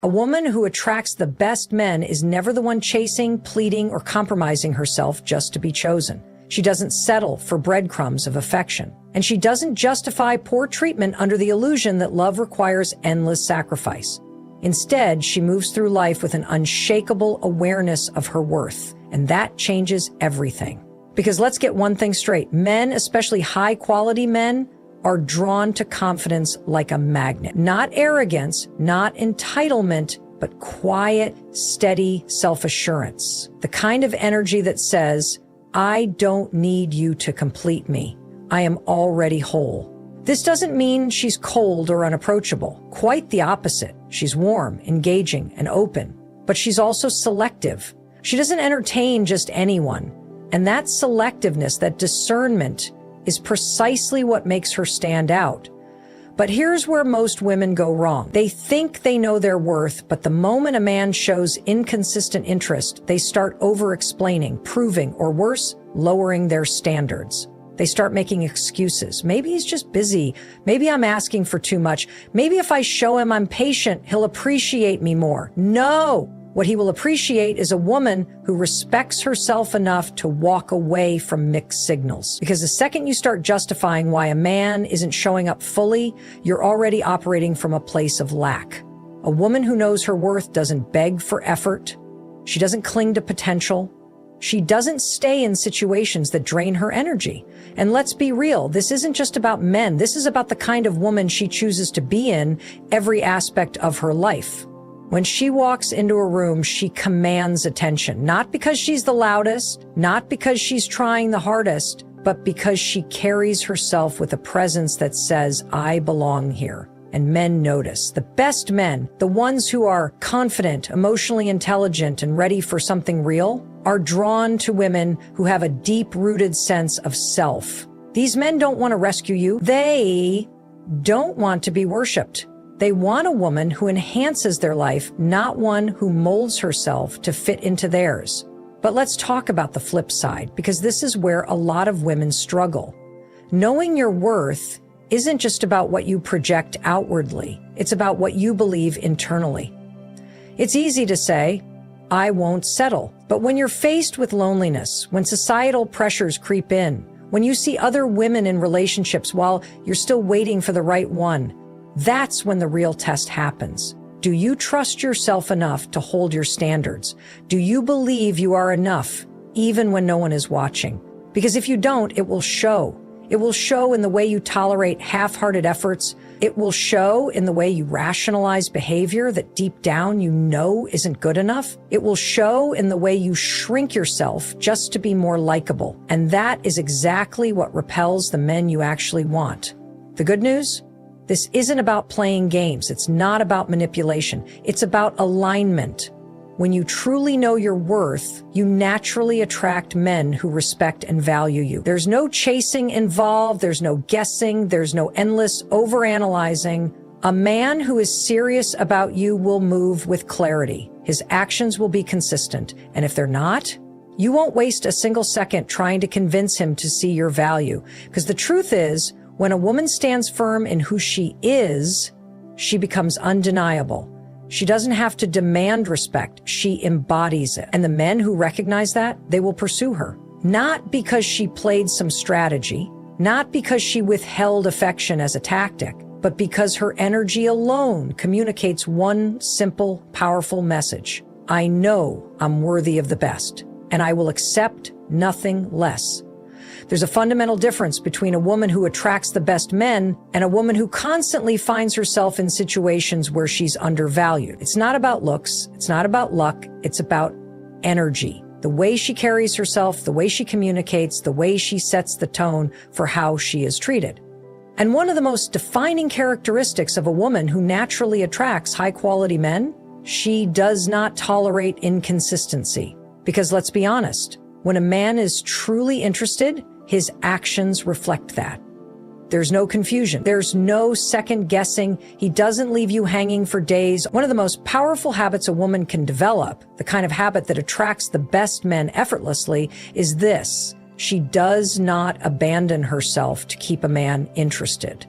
A woman who attracts the best men is never the one chasing, pleading, or compromising herself just to be chosen. She doesn't settle for breadcrumbs of affection. And she doesn't justify poor treatment under the illusion that love requires endless sacrifice. Instead, she moves through life with an unshakable awareness of her worth. And that changes everything. Because let's get one thing straight. Men, especially high-quality men, are drawn to confidence like a magnet. Not arrogance, not entitlement, but quiet, steady self-assurance. The kind of energy that says, I don't need you to complete me. I am already whole. This doesn't mean she's cold or unapproachable. Quite the opposite. She's warm, engaging, and open. But she's also selective. She doesn't entertain just anyone. And that selectiveness, that discernment, is precisely what makes her stand out. But here's where most women go wrong. They think they know their worth, but the moment a man shows inconsistent interest, they start over-explaining, proving, or worse, lowering their standards. They start making excuses. Maybe he's just busy. Maybe I'm asking for too much. Maybe if I show him I'm patient, he'll appreciate me more. No! What he will appreciate is a woman who respects herself enough to walk away from mixed signals. Because the second you start justifying why a man isn't showing up fully, you're already operating from a place of lack. A woman who knows her worth doesn't beg for effort. She doesn't cling to potential. She doesn't stay in situations that drain her energy. And let's be real, this isn't just about men. This is about the kind of woman she chooses to be in every aspect of her life. When she walks into a room, she commands attention, not because she's the loudest, not because she's trying the hardest, but because she carries herself with a presence that says, I belong here. And men notice. The best men, the ones who are confident, emotionally intelligent, and ready for something real, are drawn to women who have a deep-rooted sense of self. These men don't want to rescue you. They don't want to be worshipped. They want a woman who enhances their life, not one who molds herself to fit into theirs. But let's talk about the flip side, because this is where a lot of women struggle. Knowing your worth isn't just about what you project outwardly. It's about what you believe internally. It's easy to say, I won't settle. But when you're faced with loneliness, when societal pressures creep in, when you see other women in relationships while you're still waiting for the right one, that's when the real test happens. Do you trust yourself enough to hold your standards? Do you believe you are enough, even when no one is watching? Because if you don't, it will show. It will show in the way you tolerate half-hearted efforts. It will show in the way you rationalize behavior that deep down you know isn't good enough. It will show in the way you shrink yourself just to be more likable. And that is exactly what repels the men you actually want. The good news? This isn't about playing games. It's not about manipulation. It's about alignment. When you truly know your worth, you naturally attract men who respect and value you. There's no chasing involved. There's no guessing. There's no endless overanalyzing. A man who is serious about you will move with clarity. His actions will be consistent. And if they're not, you won't waste a single second trying to convince him to see your value. Because the truth is, when a woman stands firm in who she is, she becomes undeniable. She doesn't have to demand respect. She embodies it. And the men who recognize that, they will pursue her. Not because she played some strategy, not because she withheld affection as a tactic, but because her energy alone communicates one simple, powerful message. I know I'm worthy of the best, and I will accept nothing less. There's a fundamental difference between a woman who attracts the best men and a woman who constantly finds herself in situations where she's undervalued. It's not about looks. It's not about luck. It's about energy. The way she carries herself, the way she communicates, the way she sets the tone for how she is treated. And one of the most defining characteristics of a woman who naturally attracts high-quality men, she does not tolerate inconsistency. Because let's be honest, when a man is truly interested, his actions reflect that. There's no confusion. There's no second guessing. He doesn't leave you hanging for days. One of the most powerful habits a woman can develop, the kind of habit that attracts the best men effortlessly, is this. She does not abandon herself to keep a man interested.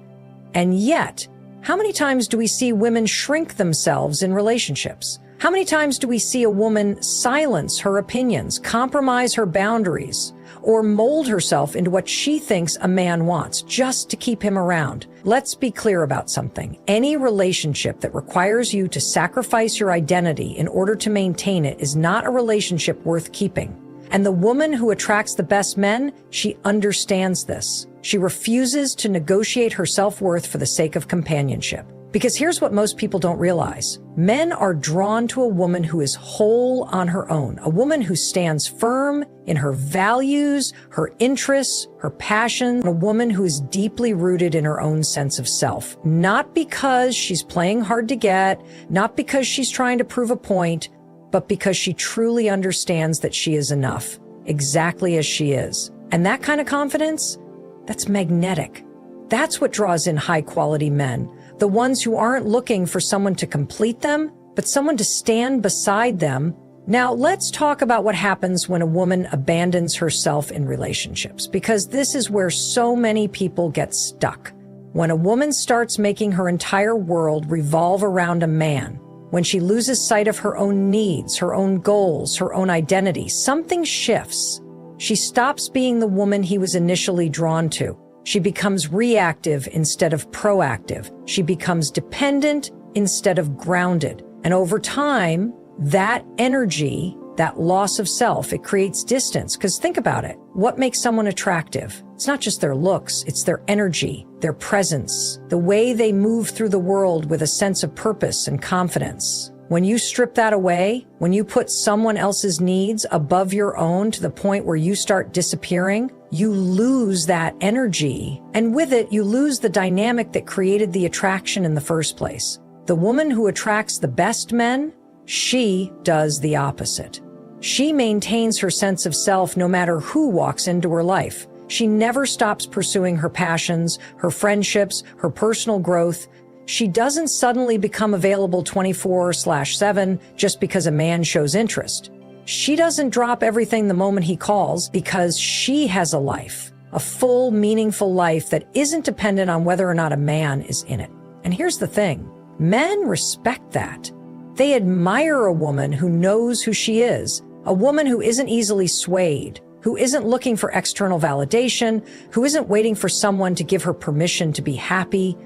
And yet, How many times do we see women shrink themselves in relationships? How many times do we see a woman silence her opinions, compromise her boundaries, or mold herself into what she thinks a man wants just to keep him around? Let's be clear about something. Any relationship that requires you to sacrifice your identity in order to maintain it is not a relationship worth keeping. And the woman who attracts the best men, she understands this. She refuses to negotiate her self-worth for the sake of companionship. Because here's what most people don't realize. Men are drawn to a woman who is whole on her own, a woman who stands firm in her values, her interests, her passion, a woman who is deeply rooted in her own sense of self. Not because she's playing hard to get, not because she's trying to prove a point, but because she truly understands that she is enough, exactly as she is. And that kind of confidence, that's magnetic. That's what draws in high-quality men. The ones who aren't looking for someone to complete them, but someone to stand beside them. Now, let's talk about what happens when a woman abandons herself in relationships, because this is where so many people get stuck. When a woman starts making her entire world revolve around a man, when she loses sight of her own needs, her own goals, her own identity, something shifts. She stops being the woman he was initially drawn to. She becomes reactive instead of proactive. She becomes dependent instead of grounded. And over time, that energy, that loss of self, it creates distance. Because think about it. What makes someone attractive? It's not just their looks, it's their energy, their presence, the way they move through the world with a sense of purpose and confidence. When you strip that away, when you put someone else's needs above your own to the point where you start disappearing, you lose that energy. And with it, you lose the dynamic that created the attraction in the first place. The woman who attracts the best men, she does the opposite. She maintains her sense of self no matter who walks into her life. She never stops pursuing her passions, her friendships, her personal growth. She doesn't suddenly become available 24/7 just because a man shows interest. She doesn't drop everything the moment he calls because she has a life, a full, meaningful life that isn't dependent on whether or not a man is in it. And here's the thing, men respect that. They admire a woman who knows who she is, a woman who isn't easily swayed, who isn't looking for external validation, who isn't waiting for someone to give her permission to be happy.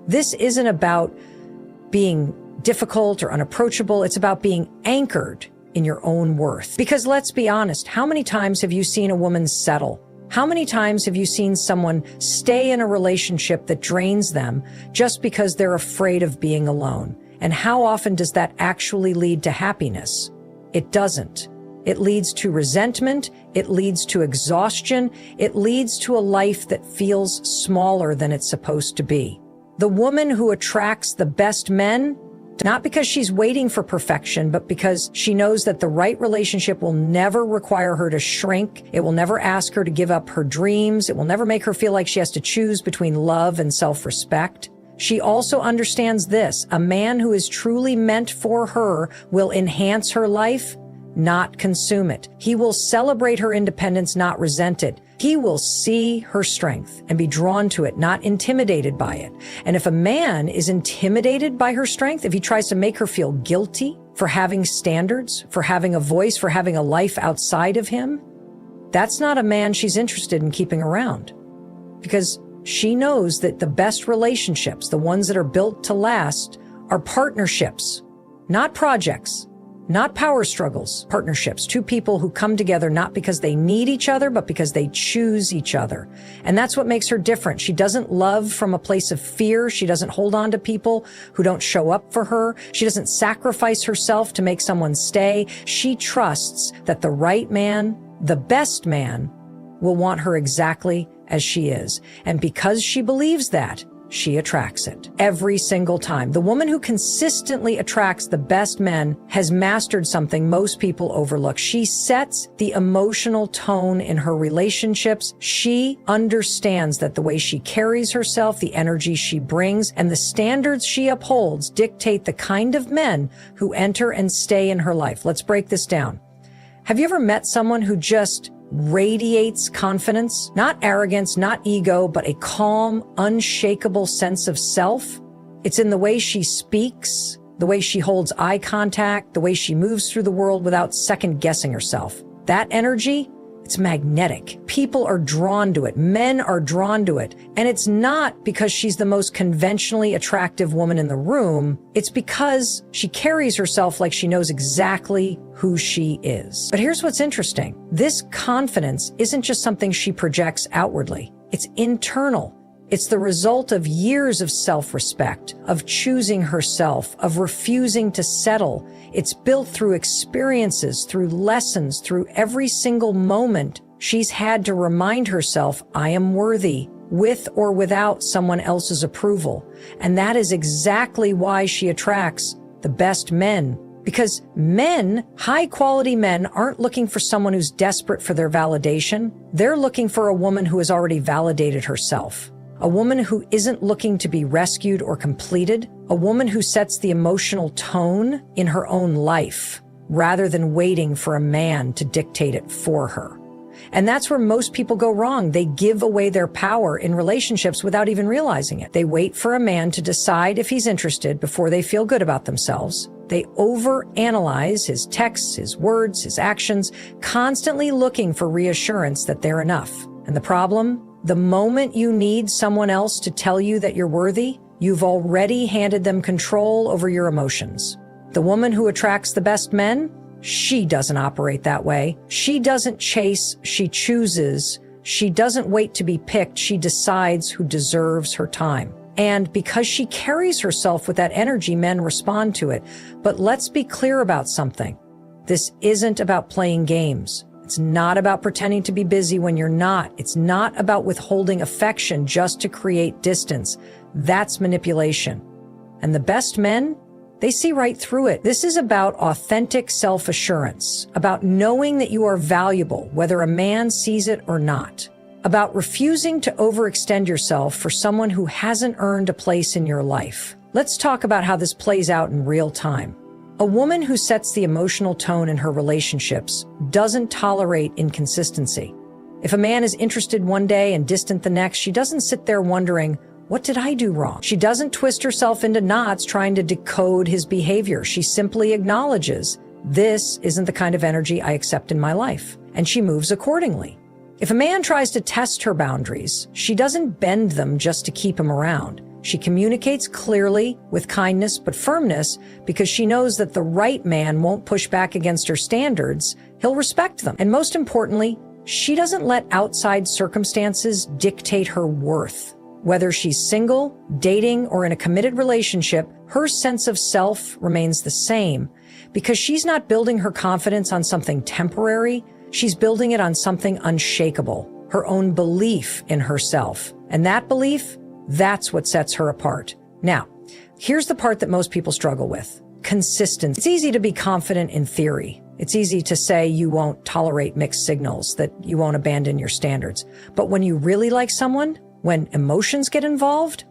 This isn't about being difficult or unapproachable. It's about being anchored in your own worth. Because let's be honest, how many times have you seen a woman settle? How many times have you seen someone stay in a relationship that drains them just because they're afraid of being alone? And how often does that actually lead to happiness? It doesn't. It leads to resentment. It leads to exhaustion. It leads to a life that feels smaller than it's supposed to be. The woman who attracts the best men, not because she's waiting for perfection, but because she knows that the right relationship will never require her to shrink. It will never ask her to give up her dreams. It will never make her feel like she has to choose between love and self-respect. She also understands this: a man who is truly meant for her will enhance her life, not consume it. He will celebrate her independence, not resent it. He will see her strength and be drawn to it, not intimidated by it. And if a man is intimidated by her strength, if he tries to make her feel guilty for having standards, for having a voice, for having a life outside of him, that's not a man she's interested in keeping around. Because she knows that the best relationships, the ones that are built to last, are partnerships, not projects. Not power struggles, partnerships, two people who come together not because they need each other, but because they choose each other. And that's what makes her different. She doesn't love from a place of fear. She doesn't hold on to people who don't show up for her. She doesn't sacrifice herself to make someone stay. She trusts that the right man, the best man, will want her exactly as she is. And because she believes that, she attracts it every single time. The woman who consistently attracts the best men has mastered something most people overlook. She sets the emotional tone in her relationships. She understands that the way she carries herself, the energy she brings, and the standards she upholds dictate the kind of men who enter and stay in her life. Let's break this down. Have you ever met someone who just radiates confidence? Not arrogance, not ego, but a calm, unshakable sense of self. It's in the way she speaks, the way she holds eye contact, the way she moves through the world without second-guessing herself. That energy, it's magnetic. People are drawn to it. Men are drawn to it. And it's not because she's the most conventionally attractive woman in the room. It's because she carries herself like she knows exactly who she is. But here's what's interesting. This confidence isn't just something she projects outwardly. It's internal. It's the result of years of self-respect, of choosing herself, of refusing to settle. It's built through experiences, through lessons, through every single moment she's had to remind herself, I am worthy, with or without someone else's approval. And that is exactly why she attracts the best men. Because men, high-quality men, aren't looking for someone who's desperate for their validation. They're looking for a woman who has already validated herself. A woman who isn't looking to be rescued or completed, a woman who sets the emotional tone in her own life, rather than waiting for a man to dictate it for her. And that's where most people go wrong. They give away their power in relationships without even realizing it. They wait for a man to decide if he's interested before they feel good about themselves. They overanalyze his texts, his words, his actions, constantly looking for reassurance that they're enough. And the problem? The moment you need someone else to tell you that you're worthy, you've already handed them control over your emotions. The woman who attracts the best men, she doesn't operate that way. She doesn't chase, she chooses. She doesn't wait to be picked, she decides who deserves her time. And because she carries herself with that energy, men respond to it. But let's be clear about something. This isn't about playing games. It's not about pretending to be busy when you're not. It's not about withholding affection just to create distance. That's manipulation. And the best men, they see right through it. This is about authentic self-assurance, about knowing that you are valuable, whether a man sees it or not, about refusing to overextend yourself for someone who hasn't earned a place in your life. Let's talk about how this plays out in real time. A woman who sets the emotional tone in her relationships doesn't tolerate inconsistency. If a man is interested one day and distant the next, she doesn't sit there wondering, what did I do wrong? She doesn't twist herself into knots trying to decode his behavior. She simply acknowledges, this isn't the kind of energy I accept in my life, and she moves accordingly. If a man tries to test her boundaries, she doesn't bend them just to keep him around. She communicates clearly, with kindness but firmness, because she knows that the right man won't push back against her standards. He'll respect them. And most importantly, she doesn't let outside circumstances dictate her worth. Whether she's single, dating, or in a committed relationship, her sense of self remains the same, because she's not building her confidence on something temporary. She's building it on something unshakable, her own belief in herself. And that belief, that's what sets her apart. Now, here's the part that most people struggle with. Consistency. It's easy to be confident in theory. It's easy to say you won't tolerate mixed signals, that you won't abandon your standards. But when you really like someone, when emotions get involved,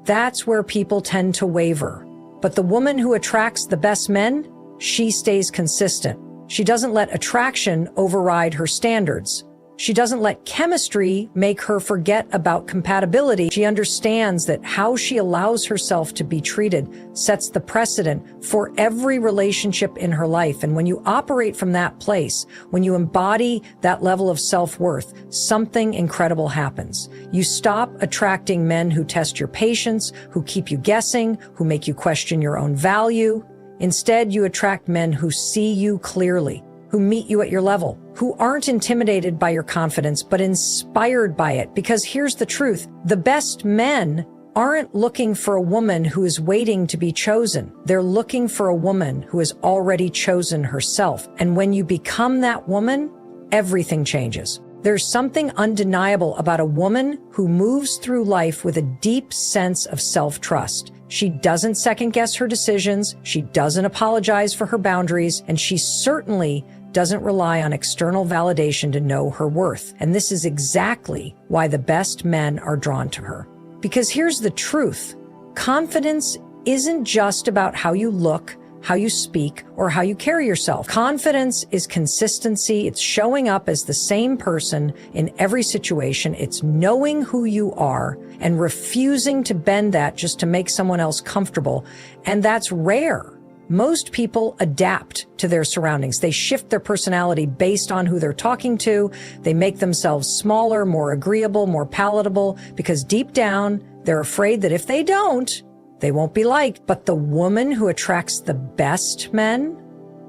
that's where people tend to waver. But the woman who attracts the best men, she stays consistent. She doesn't let attraction override her standards. She doesn't let chemistry make her forget about compatibility. She understands that how she allows herself to be treated sets the precedent for every relationship in her life. And when you operate from that place, when you embody that level of self-worth, something incredible happens. You stop attracting men who test your patience, who keep you guessing, who make you question your own value. Instead, you attract men who see you clearly, who meet you at your level, who aren't intimidated by your confidence, but inspired by it. Because here's the truth. The best men aren't looking for a woman who is waiting to be chosen. They're looking for a woman who has already chosen herself. And when you become that woman, everything changes. There's something undeniable about a woman who moves through life with a deep sense of self-trust. She doesn't second-guess her decisions, she doesn't apologize for her boundaries, and she certainly doesn't rely on external validation to know her worth. And this is exactly why the best men are drawn to her. Because here's the truth. Confidence isn't just about how you look, how you speak, or how you carry yourself. Confidence is consistency. It's showing up as the same person in every situation. It's knowing who you are and refusing to bend that just to make someone else comfortable. And that's rare. Most people adapt to their surroundings. They shift their personality based on who they're talking to. They make themselves smaller, more agreeable, more palatable, because deep down, they're afraid that if they don't, they won't be liked. But the woman who attracts the best men,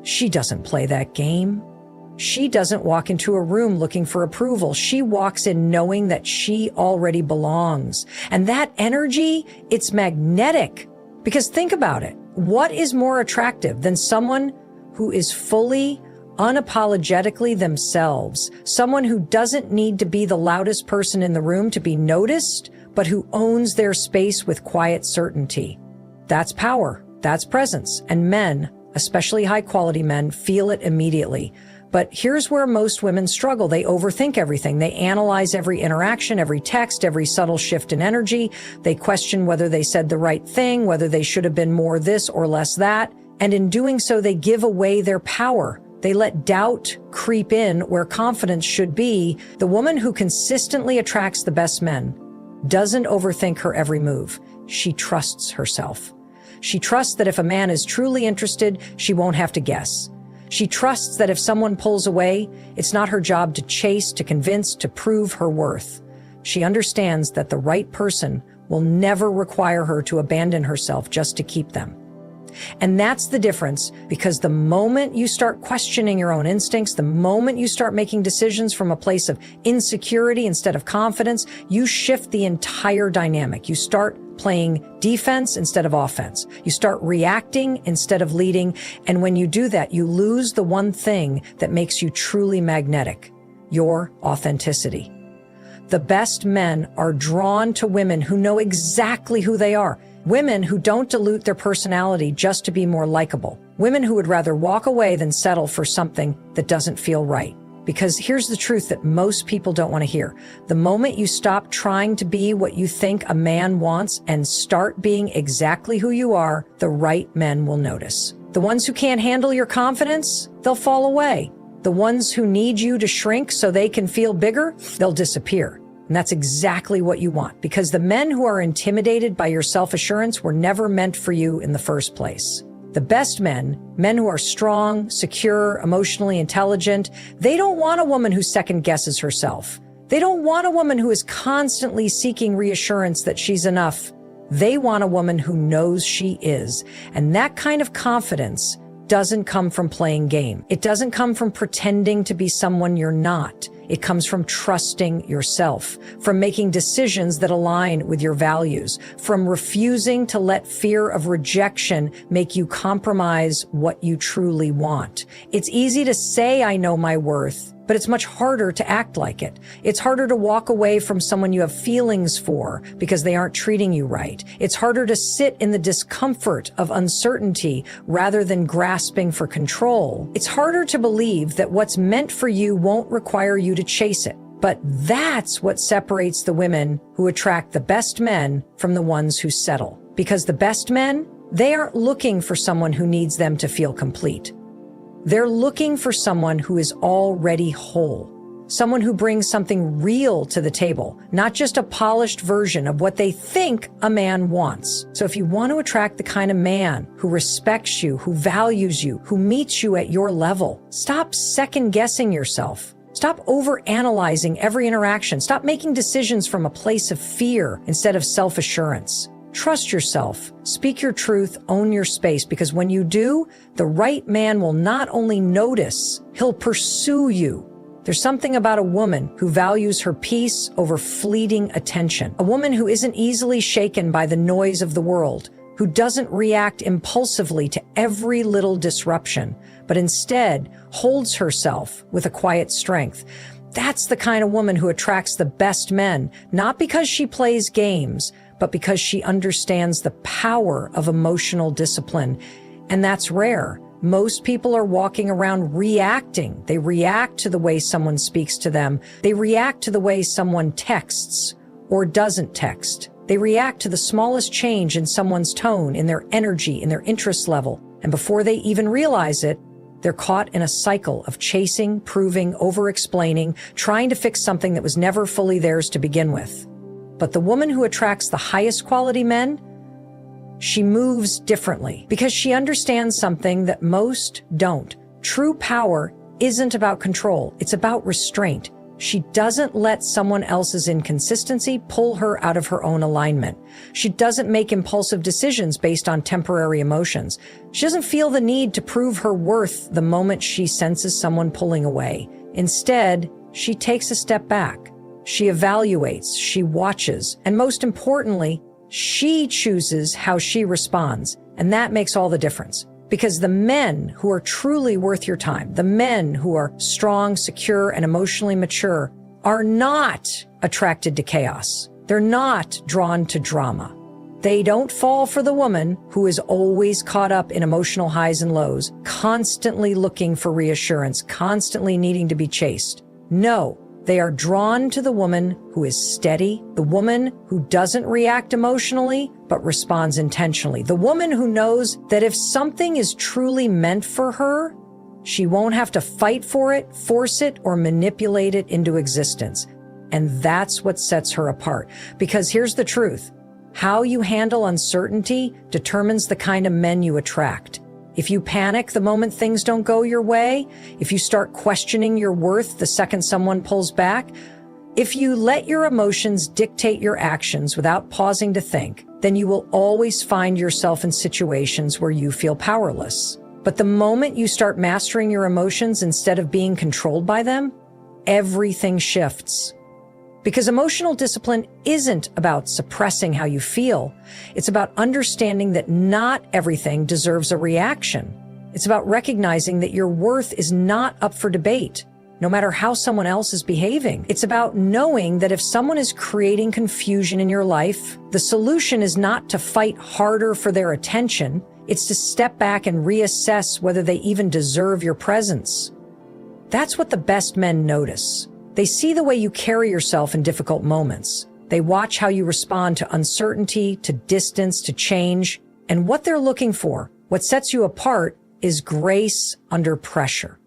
she doesn't play that game. She doesn't walk into a room looking for approval. She walks in knowing that she already belongs. And that energy, it's magnetic. Because think about it. What is more attractive than someone who is fully, unapologetically themselves? Someone who doesn't need to be the loudest person in the room to be noticed, but who owns their space with quiet certainty. That's power. That's presence. And men, especially high-quality men, feel it immediately. But here's where most women struggle. They overthink everything. They analyze every interaction, every text, every subtle shift in energy. They question whether they said the right thing, whether they should have been more this or less that. And in doing so, they give away their power. They let doubt creep in where confidence should be. The woman who consistently attracts the best men doesn't overthink her every move. She trusts herself. She trusts that if a man is truly interested, she won't have to guess. She trusts that if someone pulls away, it's not her job to chase, to convince, to prove her worth. She understands that the right person will never require her to abandon herself just to keep them. And that's the difference, because the moment you start questioning your own instincts, the moment you start making decisions from a place of insecurity instead of confidence, you shift the entire dynamic. You start playing defense instead of offense. You start reacting instead of leading. And when you do that, you lose the one thing that makes you truly magnetic: your authenticity. The best men are drawn to women who know exactly who they are. Women who don't dilute their personality just to be more likable. Women who would rather walk away than settle for something that doesn't feel right. Because here's the truth that most people don't want to hear. The moment you stop trying to be what you think a man wants and start being exactly who you are, the right men will notice. The ones who can't handle your confidence, they'll fall away. The ones who need you to shrink so they can feel bigger, they'll disappear. And that's exactly what you want, because the men who are intimidated by your self-assurance were never meant for you in the first place. The best men who are strong, secure, emotionally intelligent, they don't want a woman who second guesses herself. They don't want a woman who is constantly seeking reassurance that she's enough. They want a woman who knows she is. And that kind of confidence doesn't come from playing game. It doesn't come from pretending to be someone you're not. It comes from trusting yourself, from making decisions that align with your values, from refusing to let fear of rejection make you compromise what you truly want. It's easy to say, I know my worth, but it's much harder to act like it. It's harder to walk away from someone you have feelings for because they aren't treating you right. It's harder to sit in the discomfort of uncertainty rather than grasping for control. It's harder to believe that what's meant for you won't require you to chase it. But that's what separates the women who attract the best men from the ones who settle. Because the best men, they aren't looking for someone who needs them to feel complete. They're looking for someone who is already whole, someone who brings something real to the table, not just a polished version of what they think a man wants. So if you want to attract the kind of man who respects you, who values you, who meets you at your level, stop second-guessing yourself. Stop overanalyzing every interaction. Stop making decisions from a place of fear instead of self-assurance. Trust yourself, speak your truth, own your space, because when you do, the right man will not only notice, he'll pursue you. There's something about a woman who values her peace over fleeting attention. A woman who isn't easily shaken by the noise of the world, who doesn't react impulsively to every little disruption, but instead holds herself with a quiet strength. That's the kind of woman who attracts the best men, not because she plays games, but because she understands the power of emotional discipline. And that's rare. Most people are walking around reacting. They react to the way someone speaks to them. They react to the way someone texts or doesn't text. They react to the smallest change in someone's tone, in their energy, in their interest level. And before they even realize it, they're caught in a cycle of chasing, proving, over-explaining, trying to fix something that was never fully theirs to begin with. But the woman who attracts the highest quality men, she moves differently because she understands something that most don't. True power isn't about control, it's about restraint. She doesn't let someone else's inconsistency pull her out of her own alignment. She doesn't make impulsive decisions based on temporary emotions. She doesn't feel the need to prove her worth the moment she senses someone pulling away. Instead, she takes a step back. She evaluates, she watches, and most importantly, she chooses how she responds. And that makes all the difference. Because the men who are truly worth your time, the men who are strong, secure, and emotionally mature, are not attracted to chaos. They're not drawn to drama. They don't fall for the woman who is always caught up in emotional highs and lows, constantly looking for reassurance, constantly needing to be chased. No, they are drawn to the woman who is steady, the woman who doesn't react emotionally, but responds intentionally, the woman who knows that if something is truly meant for her, she won't have to fight for it, force it, or manipulate it into existence. And that's what sets her apart. Because here's the truth. How you handle uncertainty determines the kind of men you attract. If you panic the moment things don't go your way, if you start questioning your worth the second someone pulls back, if you let your emotions dictate your actions without pausing to think, then you will always find yourself in situations where you feel powerless. But the moment you start mastering your emotions instead of being controlled by them, everything shifts. Because emotional discipline isn't about suppressing how you feel. It's about understanding that not everything deserves a reaction. It's about recognizing that your worth is not up for debate, no matter how someone else is behaving. It's about knowing that if someone is creating confusion in your life, the solution is not to fight harder for their attention. It's to step back and reassess whether they even deserve your presence. That's what the best men notice. They see the way you carry yourself in difficult moments. They watch how you respond to uncertainty, to distance, to change. And what they're looking for, what sets you apart, is grace under pressure.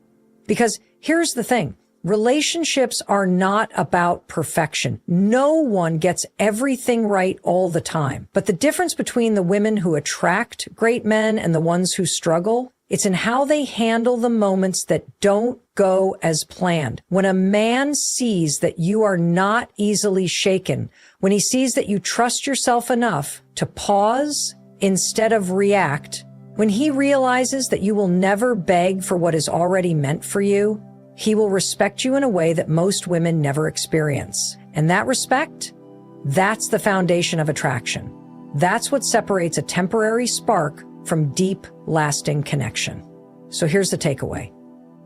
Because here's the thing. Relationships are not about perfection. No one gets everything right all the time. But the difference between the women who attract great men and the ones who struggle, it's in how they handle the moments that don't go as planned. When a man sees that you are not easily shaken, when he sees that you trust yourself enough to pause instead of react, when he realizes that you will never beg for what is already meant for you, he will respect you in a way that most women never experience. And that respect, that's the foundation of attraction. That's what separates a temporary spark from deep, lasting connection. So here's the takeaway.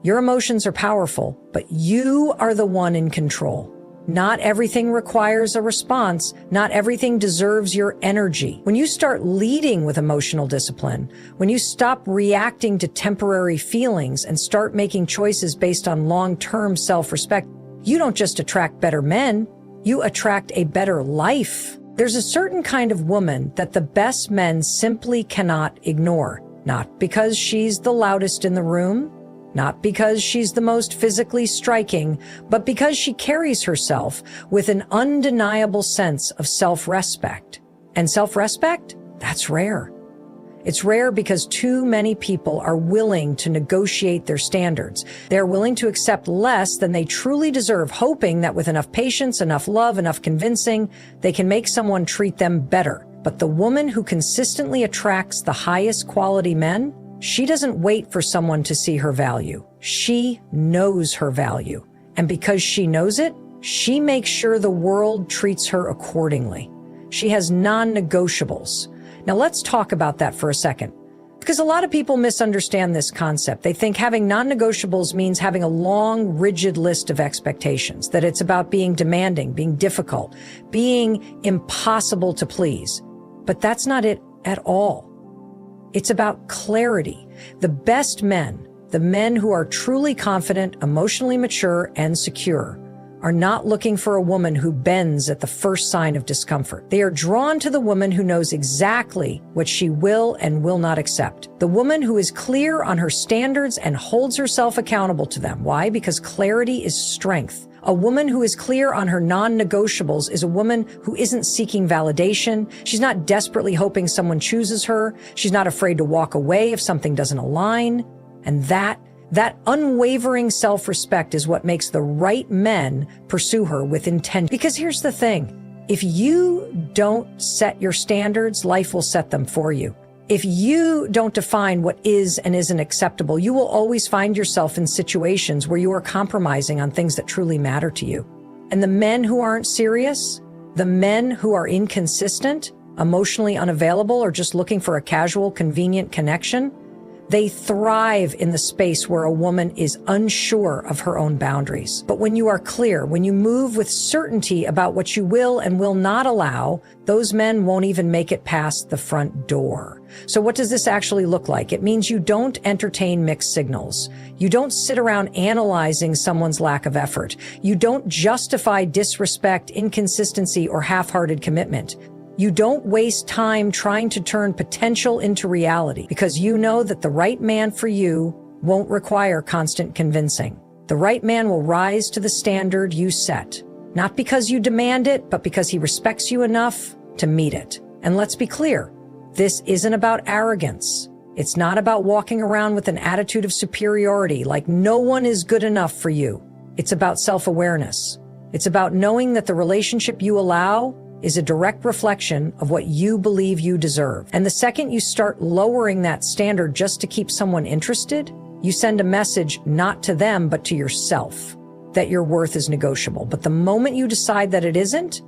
Your emotions are powerful, but you are the one in control. Not everything requires a response. Not everything deserves your energy. When you start leading with emotional discipline, when you stop reacting to temporary feelings and start making choices based on long-term self-respect, you don't just attract better men, you attract a better life. There's a certain kind of woman that the best men simply cannot ignore. Not because she's the loudest in the room, not because she's the most physically striking, but because she carries herself with an undeniable sense of self-respect. And self-respect? That's rare. It's rare because too many people are willing to negotiate their standards. They're willing to accept less than they truly deserve, hoping that with enough patience, enough love, enough convincing, they can make someone treat them better. But the woman who consistently attracts the highest quality men, she doesn't wait for someone to see her value. She knows her value. And because she knows it, she makes sure the world treats her accordingly. She has non-negotiables. Now let's talk about that for a second. Because a lot of people misunderstand this concept. They think having non-negotiables means having a long, rigid list of expectations, that it's about being demanding, being difficult, being impossible to please. But that's not it at all. It's about clarity. The best men, the men who are truly confident, emotionally mature, and secure, are not looking for a woman who bends at the first sign of discomfort. They are drawn to the woman who knows exactly what she will and will not accept. The woman who is clear on her standards and holds herself accountable to them. Why? Because clarity is strength. A woman who is clear on her non-negotiables is a woman who isn't seeking validation. She's not desperately hoping someone chooses her. She's not afraid to walk away if something doesn't align. And that unwavering self-respect is what makes the right men pursue her with intent. Because here's the thing. If you don't set your standards, life will set them for you. If you don't define what is and isn't acceptable, you will always find yourself in situations where you are compromising on things that truly matter to you. And the men who aren't serious, the men who are inconsistent, emotionally unavailable, or just looking for a casual, convenient connection, they thrive in the space where a woman is unsure of her own boundaries. But when you are clear, when you move with certainty about what you will and will not allow, those men won't even make it past the front door. So what does this actually look like? It means you don't entertain mixed signals. You don't sit around analyzing someone's lack of effort. You don't justify disrespect, inconsistency, or half-hearted commitment. You don't waste time trying to turn potential into reality because you know that the right man for you won't require constant convincing. The right man will rise to the standard you set, not because you demand it, but because he respects you enough to meet it. And let's be clear, this isn't about arrogance. It's not about walking around with an attitude of superiority, like no one is good enough for you. It's about self-awareness. It's about knowing that the relationship you allow is a direct reflection of what you believe you deserve. And the second you start lowering that standard just to keep someone interested, you send a message not to them, but to yourself, that your worth is negotiable. But the moment you decide that it isn't,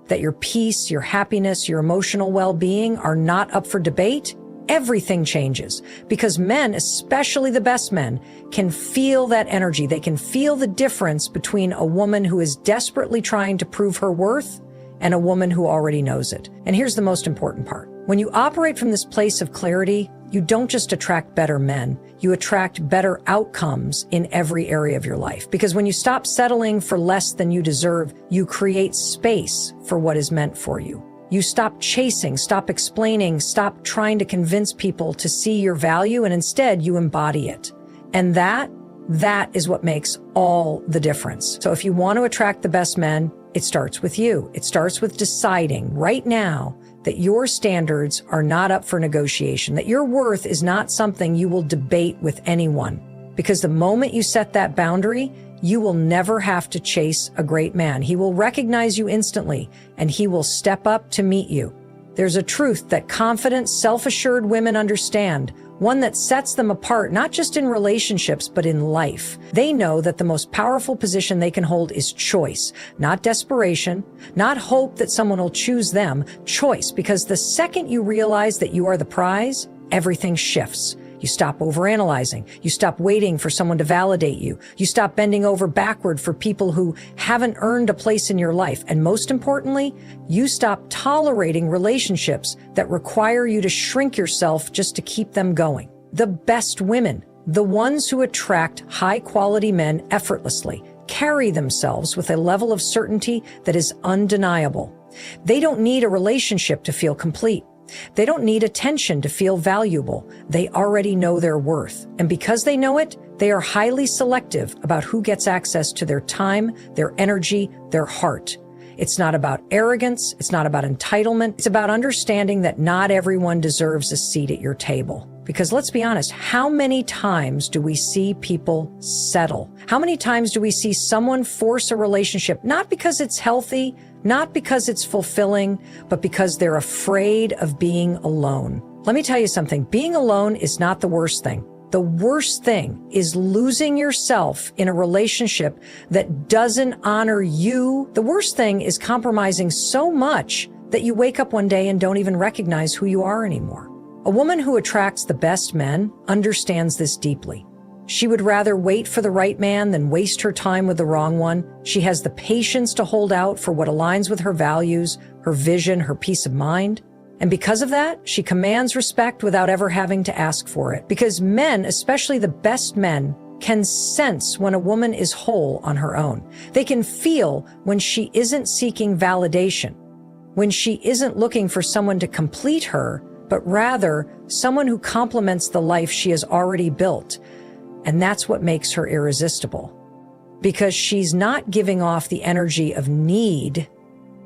that your peace, your happiness, your emotional well-being are not up for debate, everything changes. Because men, especially the best men, can feel that energy. They can feel the difference between a woman who is desperately trying to prove her worth and a woman who already knows it. And here's the most important part. When you operate from this place of clarity, you don't just attract better men, you attract better outcomes in every area of your life. Because when you stop settling for less than you deserve, you create space for what is meant for you. You stop chasing, stop explaining, stop trying to convince people to see your value, and instead you embody it. And that is what makes all the difference. So if you want to attract the best men, it starts with you. It starts with deciding right now that your standards are not up for negotiation, that your worth is not something you will debate with anyone. Because the moment you set that boundary, you will never have to chase a great man. He will recognize you instantly, and he will step up to meet you. There's a truth that confident, self-assured women understand, one that sets them apart, not just in relationships, but in life. They know that the most powerful position they can hold is choice, not desperation, not hope that someone will choose them, choice, because the second you realize that you are the prize, everything shifts. You stop overanalyzing. You stop waiting for someone to validate you. You stop bending over backward for people who haven't earned a place in your life. And most importantly, you stop tolerating relationships that require you to shrink yourself just to keep them going. The best women, the ones who attract high-quality men effortlessly, carry themselves with a level of certainty that is undeniable. They don't need a relationship to feel complete. They don't need attention to feel valuable. They already know their worth. And because they know it, they are highly selective about who gets access to their time, their energy, their heart. It's not about arrogance. It's not about entitlement. It's about understanding that not everyone deserves a seat at your table. Because let's be honest, how many times do we see people settle? How many times do we see someone force a relationship, not because it's healthy, not because it's fulfilling, but because they're afraid of being alone? Let me tell you something. Being alone is not the worst thing. The worst thing is losing yourself in a relationship that doesn't honor you. The worst thing is compromising so much that you wake up one day and don't even recognize who you are anymore. A woman who attracts the best men understands this deeply. She would rather wait for the right man than waste her time with the wrong one. She has the patience to hold out for what aligns with her values, her vision, her peace of mind. And because of that, she commands respect without ever having to ask for it. Because men, especially the best men, can sense when a woman is whole on her own. They can feel when she isn't seeking validation, when she isn't looking for someone to complete her, but rather someone who complements the life she has already built. And that's what makes her irresistible. Because she's not giving off the energy of need,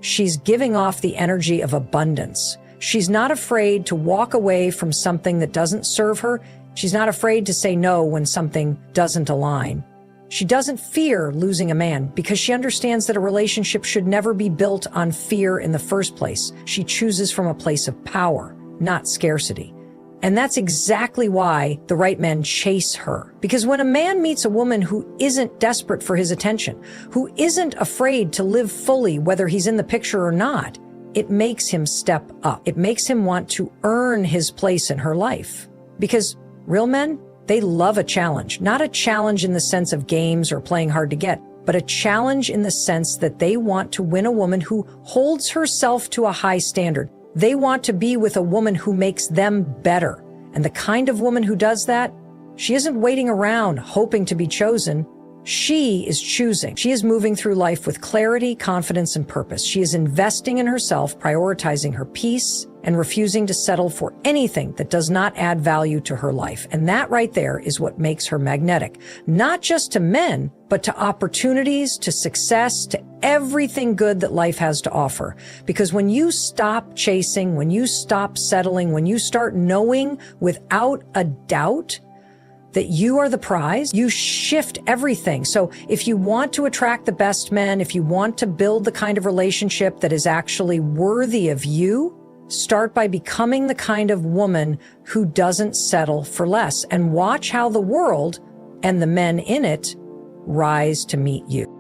she's giving off the energy of abundance. She's not afraid to walk away from something that doesn't serve her. She's not afraid to say no when something doesn't align. She doesn't fear losing a man because she understands that a relationship should never be built on fear in the first place. She chooses from a place of power, not scarcity. And that's exactly why the right men chase her. Because when a man meets a woman who isn't desperate for his attention, who isn't afraid to live fully whether he's in the picture or not, it makes him step up. It makes him want to earn his place in her life. Because real men, they love a challenge. Not a challenge in the sense of games or playing hard to get, but a challenge in the sense that they want to win a woman who holds herself to a high standard. They want to be with a woman who makes them better. And the kind of woman who does that, she isn't waiting around hoping to be chosen. She is choosing. She is moving through life with clarity, confidence, and purpose. She is investing in herself, prioritizing her peace, and refusing to settle for anything that does not add value to her life. And that right there is what makes her magnetic, not just to men, but to opportunities, to success, to everything good that life has to offer. Because when you stop chasing, when you stop settling, when you start knowing without a doubt that you are the prize, you shift everything. So if you want to attract the best men, if you want to build the kind of relationship that is actually worthy of you, start by becoming the kind of woman who doesn't settle for less, and watch how the world and the men in it rise to meet you.